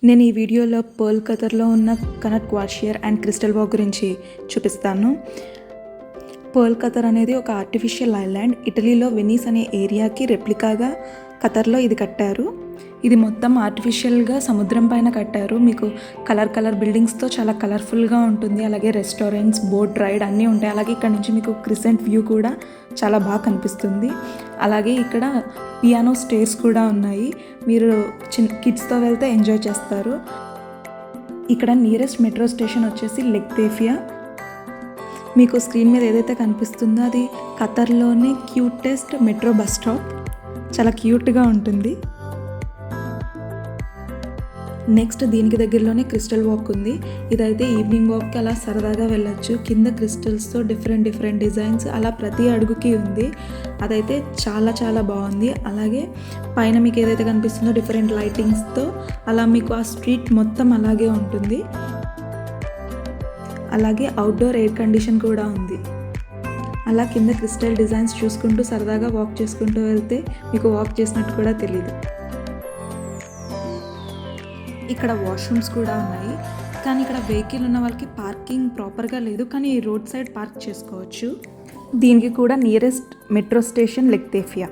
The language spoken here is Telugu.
నేను ఈ వీడియోలో పర్ల్ ఖతర్లో ఉన్న కనట్ క్వార్షియర్ అండ్ క్రిస్టల్ వాక్ గురించి చూపిస్తాను. పర్ల్ ఖతర్ అనేది ఒక ఆర్టిఫిషియల్ ఐలాండ్. ఇటలీలో వెనీస్ అనే ఏరియాకి రెప్లికాగా ఖతర్లో ఇది కట్టారు. ఇది మొత్తం ఆర్టిఫిషియల్గా సముద్రం పైన కట్టారు. మీకు కలర్ బిల్డింగ్స్తో చాలా కలర్ఫుల్గా ఉంటుంది. అలాగే రెస్టారెంట్స్, బోట్ రైడ్ అన్నీ ఉంటాయి. అలాగే ఇక్కడ నుంచి మీకు క్రిసెంట్ వ్యూ కూడా చాలా బాగా కనిపిస్తుంది. అలాగే ఇక్కడ పియానో స్టేర్స్ కూడా ఉన్నాయి. మీరు కిడ్స్తో వెళ్తే ఎంజాయ్ చేస్తారు. ఇక్కడ నియరెస్ట్ మెట్రో స్టేషన్ వచ్చేసి లెక్తేఫియా. మీకు స్క్రీన్ మీద ఏదైతే కనిపిస్తుందో అది ఖతర్లోనే క్యూటెస్ట్ మెట్రో బస్ స్టాప్. చాలా క్యూట్గా ఉంటుంది. నెక్స్ట్ దీనికి దగ్గరలోనే క్రిస్టల్ వాక్ ఉంది. ఇదైతే ఈవినింగ్ వాక్కి అలా సరదాగా వెళ్ళొచ్చు. కింద క్రిస్టల్స్తో డిఫరెంట్ డిజైన్స్ అలా ప్రతి అడుగుకి ఉంది. అదైతే చాలా బాగుంది. అలాగే పైన మీకు ఏదైతే కనిపిస్తుందో డిఫరెంట్ లైటింగ్స్తో అలా మీకు ఆ స్ట్రీట్ మొత్తం అలాగే ఉంటుంది. అలాగే అవుట్డోర్ ఎయిర్ కండిషన్ కూడా ఉంది. అలా కింద క్రిస్టల్ డిజైన్స్ చూసుకుంటూ సరదాగా వాక్ చేసుకుంటూ వెళ్తే మీకు వాక్ చేసినట్టు కూడా తెలియదు. ఇక్కడ వాష్రూమ్స్ కూడా ఉన్నాయి. కానీ ఇక్కడ వెహికల్ ఉన్న వాళ్ళకి పార్కింగ్ ప్రాపర్గా లేదు. కానీ రోడ్ సైడ్ పార్క్ చేసుకోవచ్చు. దీనికి కూడా నియరెస్ట్ మెట్రో స్టేషన్ లెక్తేఫియా.